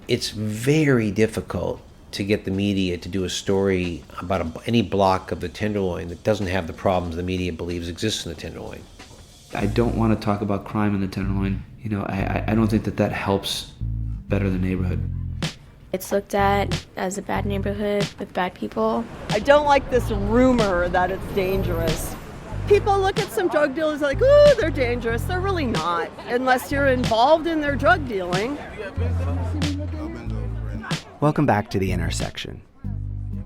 It's very difficult to get the media to do a story about any block of the Tenderloin that doesn't have the problems the media believes exist in the Tenderloin. I don't want to talk about crime in the Tenderloin. I don't think that helps better the neighborhood. It's looked at as a bad neighborhood with bad people. I don't like this rumor that it's dangerous. People look at some drug dealers like, ooh, they're dangerous. They're really not, unless you're involved in their drug dealing. Welcome back to The Intersection.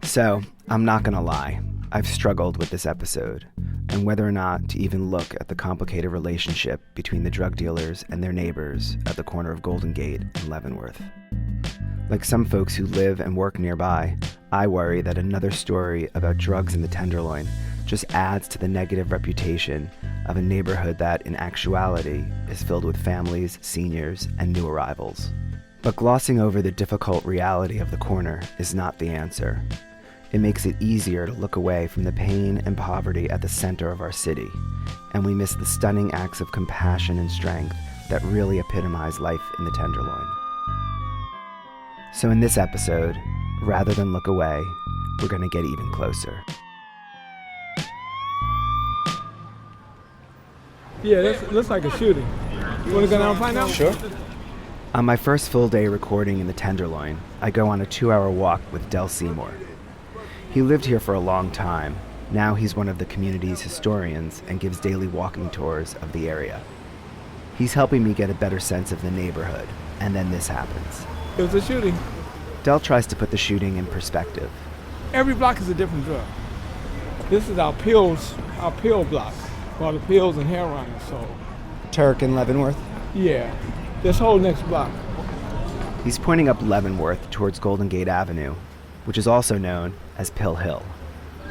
So, I'm not gonna lie, I've struggled with this episode and whether or not to even look at the complicated relationship between the drug dealers and their neighbors at the corner of Golden Gate and Leavenworth. Like some folks who live and work nearby, I worry that another story about drugs in the Tenderloin just adds to the negative reputation of a neighborhood that, in actuality, is filled with families, seniors, and new arrivals. But glossing over the difficult reality of the corner is not the answer. It makes it easier to look away from the pain and poverty at the center of our city, and we miss the stunning acts of compassion and strength that really epitomize life in the Tenderloin. So in this episode, rather than look away, we're going to get even closer. Yeah, that looks like a shooting. You want to go down and find out? Sure. On my first full day recording in the Tenderloin, I go on a 2-hour walk with Del Seymour. He lived here for a long time. Now he's one of the community's historians and gives daily walking tours of the area. He's helping me get a better sense of the neighborhood, and then this happens. It was a shooting. Del tries to put the shooting in perspective. Every block is a different drug. This is our pill block, for the pills and heroin and so. Turk and Leavenworth? Yeah, this whole next block. He's pointing up Leavenworth towards Golden Gate Avenue, which is also known as Pill Hill.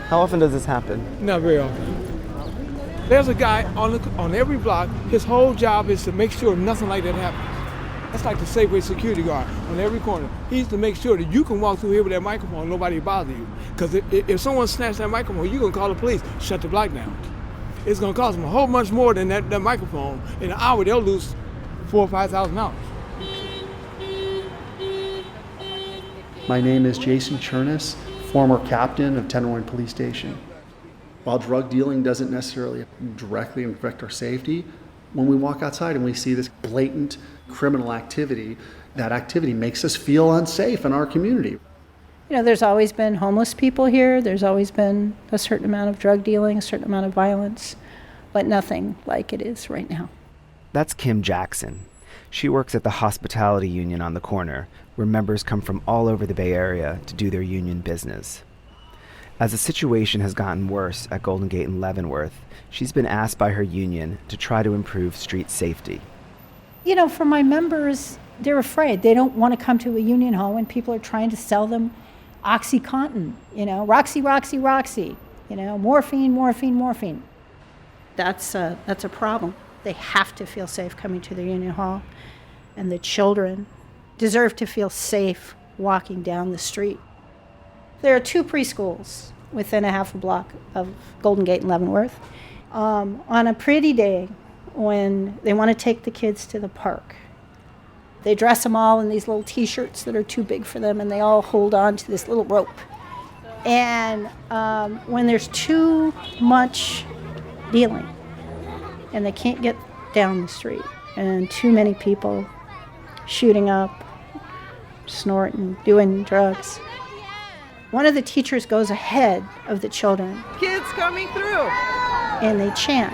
How often does this happen? Not very often. There's a guy on every block. His whole job is to make sure nothing like that happens. That's like the Safeway security guard on every corner. He's to make sure that you can walk through here with that microphone and nobody bother you. Because if someone snatches that microphone, you're going to call the police, shut the block down. It's going to cost them a whole bunch more than that microphone. In an hour, they'll lose $4,000 or $5,000. My name is Jason Chernus, former captain of Tenderloin Police Station. While drug dealing doesn't necessarily directly affect our safety, when we walk outside and we see this blatant criminal activity, that activity makes us feel unsafe in our community. There's always been homeless people here. There's always been a certain amount of drug dealing, a certain amount of violence, but nothing like it is right now. That's Kim Jackson. She works at the hospitality union on the corner, where members come from all over the Bay Area to do their union business. As the situation has gotten worse at Golden Gate and Leavenworth, she's been asked by her union to try to improve street safety. For my members, they're afraid. They don't want to come to a union hall when people are trying to sell them OxyContin, Roxy, Roxy, Roxy, morphine, morphine, morphine. That's a problem. They have to feel safe coming to the union hall, and the children deserve to feel safe walking down the street. There are 2 preschools within a half a block of Golden Gate and Leavenworth. On a pretty day, when they want to take the kids to the park, they dress them all in these little T-shirts that are too big for them, and they all hold on to this little rope. And when there's too much dealing, and they can't get down the street, and too many people shooting up, snorting, doing drugs, one of the teachers goes ahead of the children. Kids coming through. And they chant.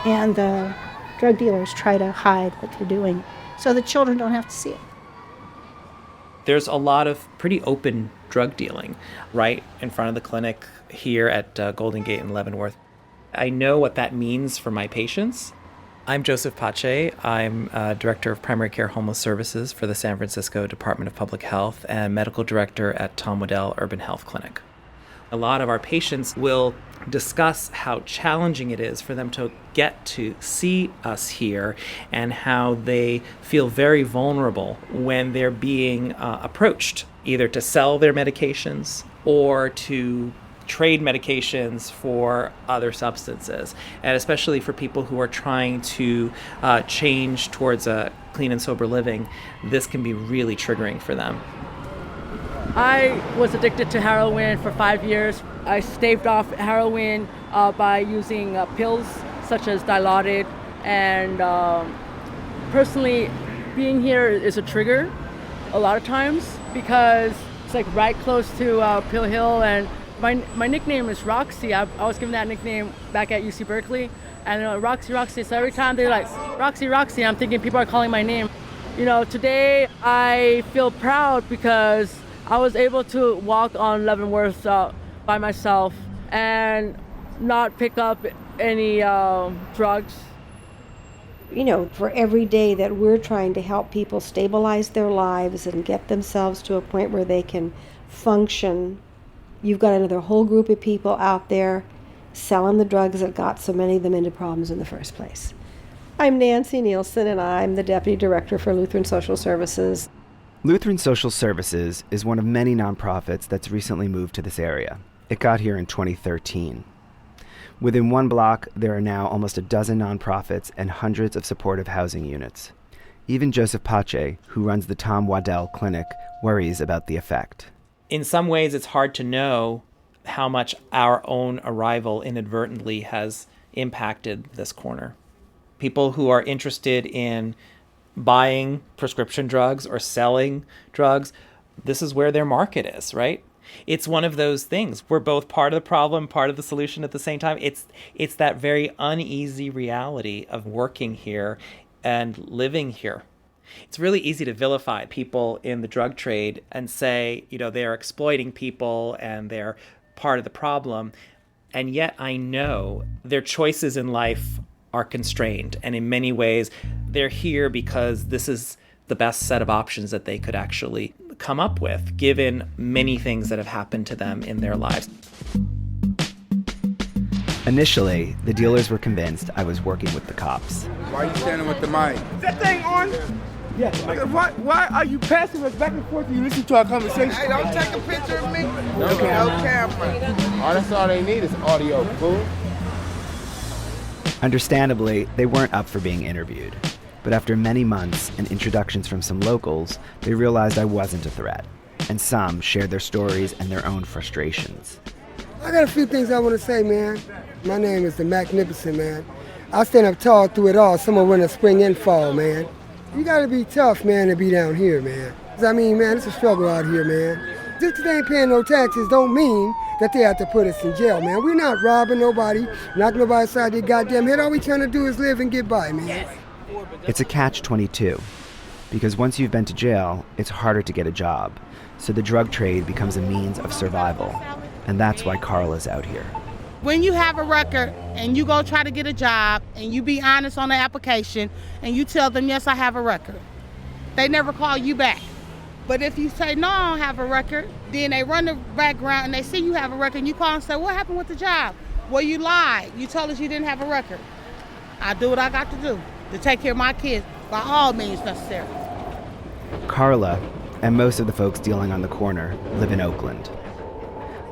And the drug dealers try to hide what they're doing so the children don't have to see it. There's a lot of pretty open drug dealing right in front of the clinic here at Golden Gate and Leavenworth. I know what that means for my patients. I'm Joseph Pache. I'm Director of Primary Care Homeless Services for the San Francisco Department of Public Health and Medical Director at Tom Waddell Urban Health Clinic. A lot of our patients will discuss how challenging it is for them to get to see us here and how they feel very vulnerable when they're being approached, either to sell their medications or to trade medications for other substances, and especially for people who are trying to change towards a clean and sober living, this can be really triggering for them. I was addicted to heroin for 5 years. I staved off heroin by using pills such as Dilaudid, and personally, being here is a trigger a lot of times because it's like right close to Pill Hill, and my nickname is Roxy. I was given that nickname back at UC Berkeley, and Roxy, Roxy. So every time they're like, Roxy, Roxy, I'm thinking people are calling my name. You know, today I feel proud because I was able to walk on Leavenworth by myself and not pick up any drugs. You know, for every day that we're trying to help people stabilize their lives and get themselves to a point where they can function, you've got another whole group of people out there selling the drugs that got so many of them into problems in the first place. I'm Nancy Nielsen, and I'm the Deputy Director for Lutheran Social Services. Lutheran Social Services is one of many nonprofits that's recently moved to this area. It got here in 2013. Within one block, there are now almost a dozen nonprofits and hundreds of supportive housing units. Even Joseph Pache, who runs the Tom Waddell Clinic, worries about the effect. In some ways, it's hard to know how much our own arrival inadvertently has impacted this corner. People who are interested in buying prescription drugs or selling drugs, this is where their market is, right? It's one of those things. We're both part of the problem, part of the solution at the same time. It's that very uneasy reality of working here and living here. It's really easy to vilify people in the drug trade and say, you know, they're exploiting people and they're part of the problem. And yet I know their choices in life are constrained. And in many ways, they're here because this is the best set of options that they could actually come up with, given many things that have happened to them in their lives. Initially, the dealers were convinced I was working with the cops. Why are you standing with the mic? Is that thing on? Yeah. Why are you passing us back and forth and you listen to our conversation? Hey, don't take a picture of me. No camera. Oh, that's all they need is audio, fool. Understandably, they weren't up for being interviewed. But after many months and introductions from some locals, they realized I wasn't a threat. And some shared their stories and their own frustrations. I got a few things I want to say, man. My name is the Magnificent, man. I stand up tall through it all, summer, winter, spring, and fall, man. You gotta be tough, man, to be down here, man. I mean, man, it's a struggle out here, man. Just 'cause they ain't paying no taxes don't mean that they have to put us in jail, man. We're not robbing nobody, knocking nobody aside their goddamn head. All we trying to do is live and get by, man. It's a catch-22, because once you've been to jail, it's harder to get a job. So the drug trade becomes a means of survival. And that's why Carla's out here. When you have a record and you go try to get a job and you be honest on the application and you tell them, yes, I have a record, they never call you back. But if you say, no, I don't have a record, then they run the background and they see you have a record and you call and say, what happened with the job? Well, you lied. You told us you didn't have a record. I do what I got to do to take care of my kids by all means necessary. Carla, and most of the folks dealing on the corner, live in Oakland.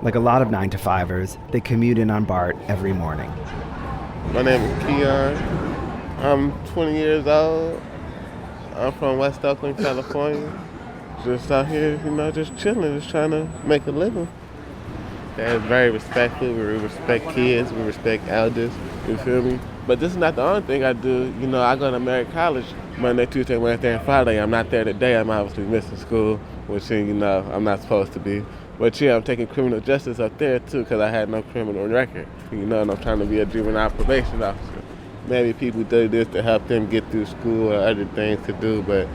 Like a lot of 9-to-5ers, they commute in on BART every morning. My name is Keon. I'm 20 years old. I'm from West Oakland, California. Just out here, you know, just chilling, just trying to make a living. They're very respectful. We respect kids. We respect elders. You feel me? But this is not the only thing I do. You know, I go to American College Monday, Tuesday, Wednesday, and Friday. I'm not there today. I'm obviously missing school, which, you know, I'm not supposed to be. But yeah, I'm taking criminal justice up there too because I had no criminal record. You know, and I'm trying to be a juvenile probation officer. Maybe people do this to help them get through school or other things to do, but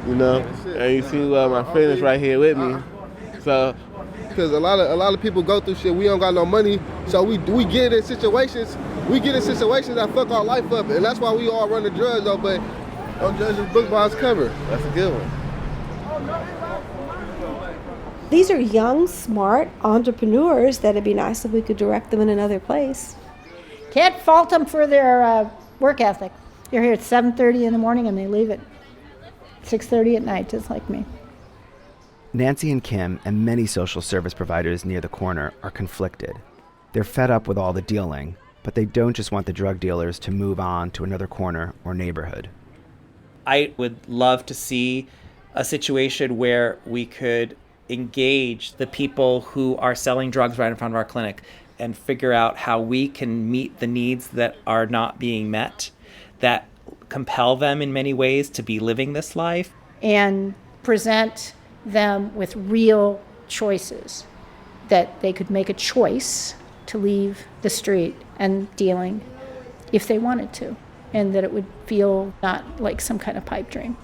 you know, and you see my friend is right here with me. So, because a lot of people go through shit. We don't got no money, so we get in situations. We get in situations that fuck our life up, and that's why we all run the drugs though. But don't judge a book by its cover. That's a good one. These are young, smart entrepreneurs that it'd be nice if we could direct them in another place. Can't fault them for their work ethic. They're here at 7:30 in the morning and they leave at 6:30 at night, just like me. Nancy and Kim and many social service providers near the corner are conflicted. They're fed up with all the dealing, but they don't just want the drug dealers to move on to another corner or neighborhood. I would love to see a situation where we could engage the people who are selling drugs right in front of our clinic and figure out how we can meet the needs that are not being met, that compel them in many ways to be living this life. And present them with real choices, that they could make a choice to leave the street and dealing if they wanted to, and that it would feel not like some kind of pipe dream.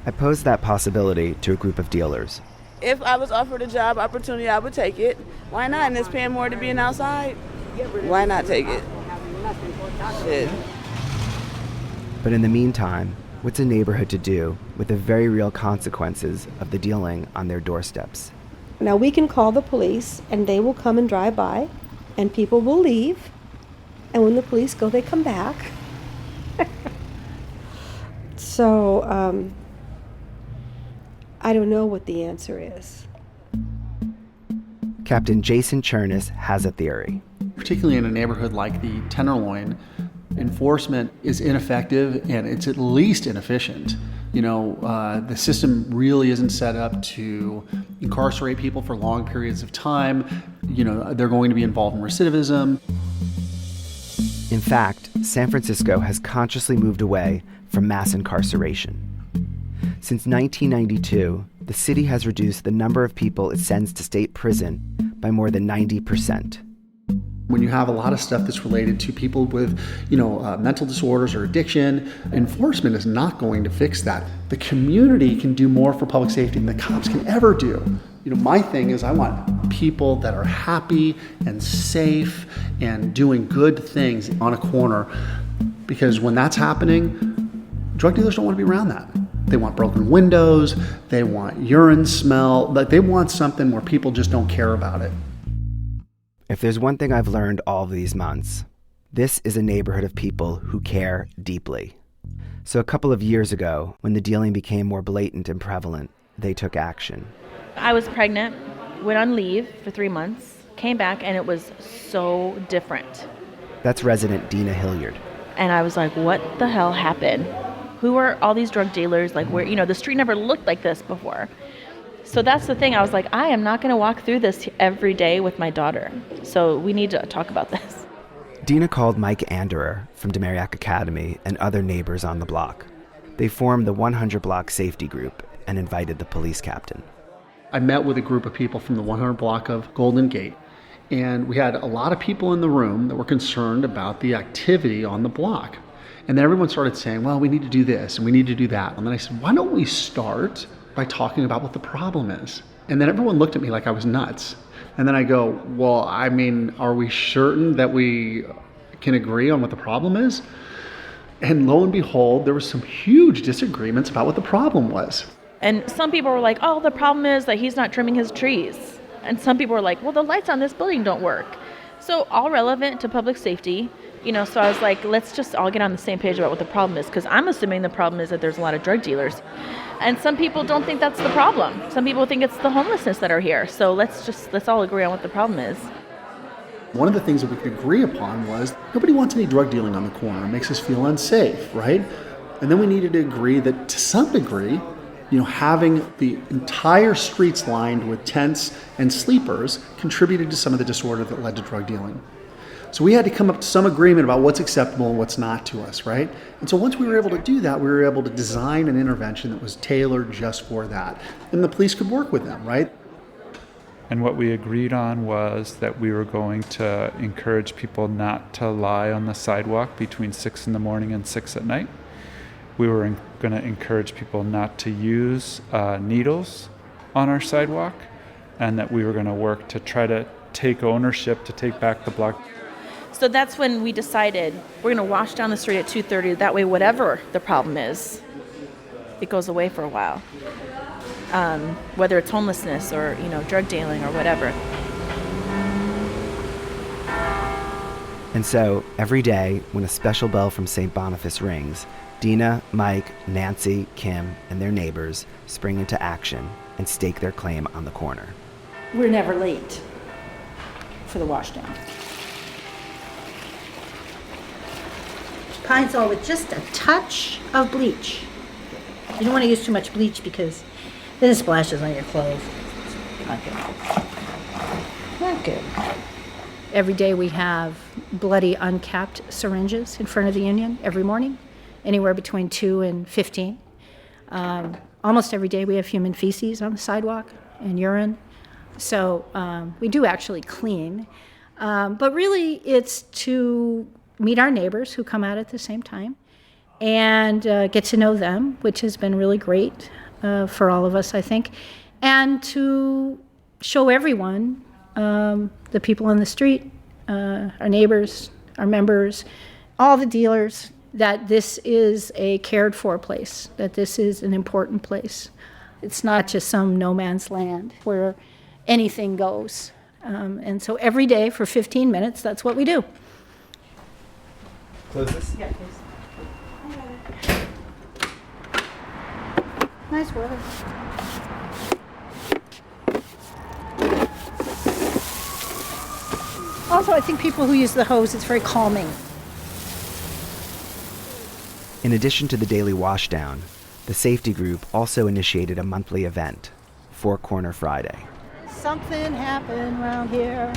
I posed that possibility to a group of dealers. If I was offered a job opportunity, I would take it. Why not? And it's paying more to being outside. Why not take it? Shit. But in the meantime, what's a neighborhood to do with the very real consequences of the dealing on their doorsteps? Now we can call the police and they will come and drive by and people will leave. And when the police go, they come back. So, I don't know what the answer is. Captain Jason Chernus has a theory. Particularly in a neighborhood like the Tenderloin, enforcement is ineffective and it's at least inefficient. The system really isn't set up to incarcerate people for long periods of time. They're going to be involved in recidivism. In fact, San Francisco has consciously moved away from mass incarceration. Since 1992, the city has reduced the number of people it sends to state prison by more than 90%. When you have a lot of stuff that's related to people with, mental disorders or addiction, enforcement is not going to fix that. The community can do more for public safety than the cops can ever do. My thing is I want people that are happy and safe and doing good things on a corner, because when that's happening, drug dealers don't want to be around that. They want broken windows, they want urine smell, they want something where people just don't care about it. If there's one thing I've learned all of these months, this is a neighborhood of people who care deeply. So a couple of years ago, when the dealing became more blatant and prevalent, they took action. I was pregnant, went on leave for 3 months, came back, and it was so different. That's resident Dina Hilliard. And I was like, what the hell happened? Who are all these drug dealers? The street never looked like this before. So that's the thing. I was like, I am not going to walk through this every day with my daughter. So we need to talk about this. Dina called Mike Anderer from Demariac Academy and other neighbors on the block. They formed the 100 Block Safety Group and invited the police captain. I met with a group of people from the 100 block of Golden Gate, and we had a lot of people in the room that were concerned about the activity on the block. And then everyone started saying, well, we need to do this and we need to do that. And then I said, why don't we start by talking about what the problem is? And then everyone looked at me like I was nuts. And then I go, well, are we certain that we can agree on what the problem is? And lo and behold, there were some huge disagreements about what the problem was. And some people were like, oh, the problem is that he's not trimming his trees. And some people were like, well, the lights on this building don't work. So all relevant to public safety. So I was like, let's just all get on the same page about what the problem is, because I'm assuming the problem is that there's a lot of drug dealers. And some people don't think that's the problem. Some people think it's the homelessness that are here. So let's all agree on what the problem is. One of the things that we could agree upon was nobody wants any drug dealing on the corner. It makes us feel unsafe, right? And then we needed to agree that to some degree, having the entire streets lined with tents and sleepers contributed to some of the disorder that led to drug dealing. So we had to come up to some agreement about what's acceptable and what's not to us, right? And so once we were able to do that, we were able to design an intervention that was tailored just for that. And the police could work with them, right? And what we agreed on was that we were going to encourage people not to lie on the sidewalk between 6 in the morning and 6 at night. We were going to encourage people not to use needles on our sidewalk, and that we were going to work to try to take ownership, to take back the block. So that's when we decided we're going to wash down the street at 2:30. That way, whatever the problem is, it goes away for a while. Whether it's homelessness or, drug dealing or whatever. And so, every day, when a special bell from St. Boniface rings, Dina, Mike, Nancy, Kim, and their neighbors spring into action and stake their claim on the corner. We're never late. for the wash down. Pine-Sol with just a touch of bleach. You don't want to use too much bleach because then it splashes on your clothes. Not good. Not good. Every day we have bloody uncapped syringes in front of the union every morning, anywhere between 2 and 15. Almost every day we have human feces on the sidewalk and urine. So we do actually clean. But really it's to meet our neighbors who come out at the same time and get to know them, which has been really great for all of us, I think, and to show everyone, the people on the street, our neighbors, our members, all the dealers, that this is a cared for place, that this is an important place. It's not just some no man's land where anything goes. And so every day for 15 minutes, that's what we do. Close this? Yeah, please. Nice weather. Also, I think people who use the hose, it's very calming. In addition to the daily washdown, the safety group also initiated a monthly event, Four Corner Friday. Something happened around here.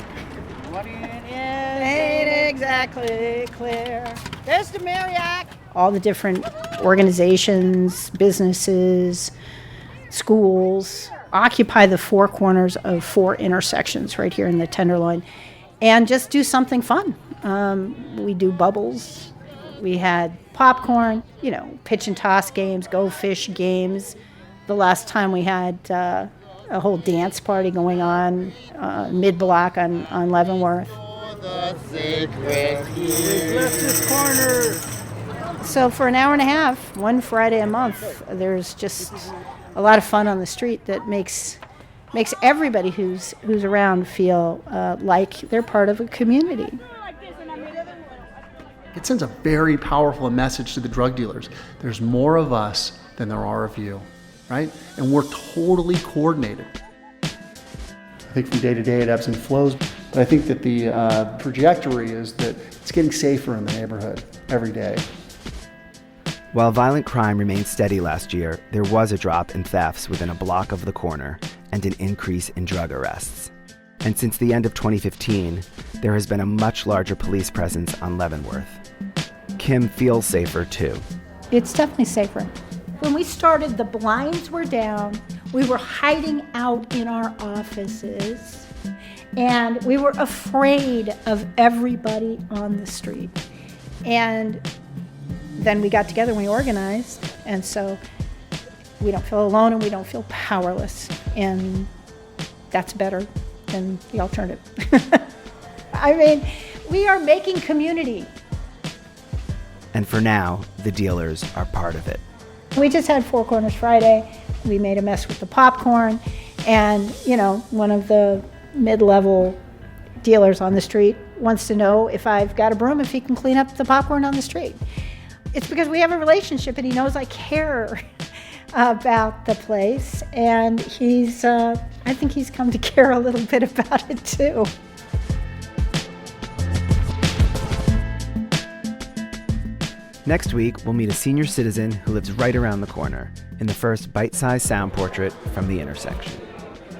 What ain't exactly clear. There's the Marriott. All the different organizations, businesses, schools occupy the four corners of 4 intersections right here in the Tenderloin and just do something fun. We do bubbles. We had popcorn, pitch and toss games, go fish games. The last time we had a whole dance party going on mid-block on Leavenworth. So for an hour and a half, one Friday a month, there's just a lot of fun on the street that makes everybody who's around feel like they're part of a community. It sends a very powerful message to the drug dealers. There's more of us than there are of you, right? And we're totally coordinated. I think from day to day it ebbs and flows, but I think that the trajectory is that it's getting safer in the neighborhood every day. While violent crime remained steady last year, there was a drop in thefts within a block of the corner and an increase in drug arrests. And since the end of 2015, there has been a much larger police presence on Leavenworth. Kim feels safer too. It's definitely safer. When we started, the blinds were down. We were hiding out in our offices, and we were afraid of everybody on the street. And then we got together and we organized, and so we don't feel alone and we don't feel powerless, and that's better than the alternative. I mean, we are making community. And for now, the dealers are part of it. We just had Four Corners Friday. We made a mess with the popcorn, and one of the mid-level dealers on the street wants to know if I've got a broom, if he can clean up the popcorn on the street. It's because we have a relationship and he knows I care about the place, and I think he's come to care a little bit about it too. Next week, we'll meet a senior citizen who lives right around the corner in the first bite-sized sound portrait from the intersection.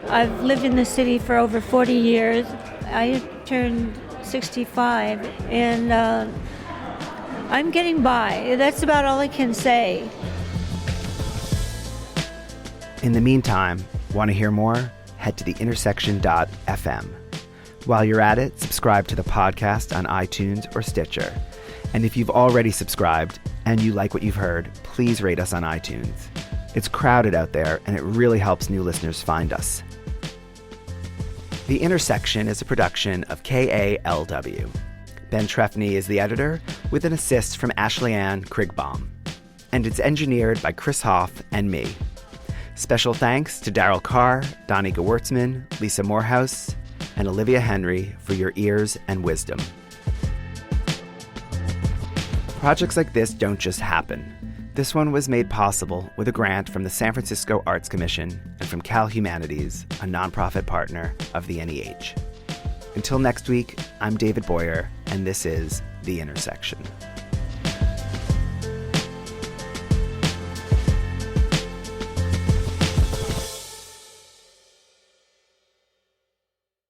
I've lived in the city for over 40 years. I turned 65, and I'm getting by. That's about all I can say. In the meantime, want to hear more? Head to theintersection.fm. While you're at it, subscribe to the podcast on iTunes or Stitcher. And if you've already subscribed and you like what you've heard, please rate us on iTunes. It's crowded out there, and it really helps new listeners find us. The Intersection is a production of KALW. Ben Trefny is the editor, with an assist from Ashley Ann Krigbaum. And it's engineered by Chris Hoff and me. Special thanks to Daryl Carr, Donnie Gewurtzman, Lisa Morehouse, and Olivia Henry for your ears and wisdom. Projects like this don't just happen. This one was made possible with a grant from the San Francisco Arts Commission and from Cal Humanities, a nonprofit partner of the NEH. Until next week, I'm David Boyer, and this is The Intersection.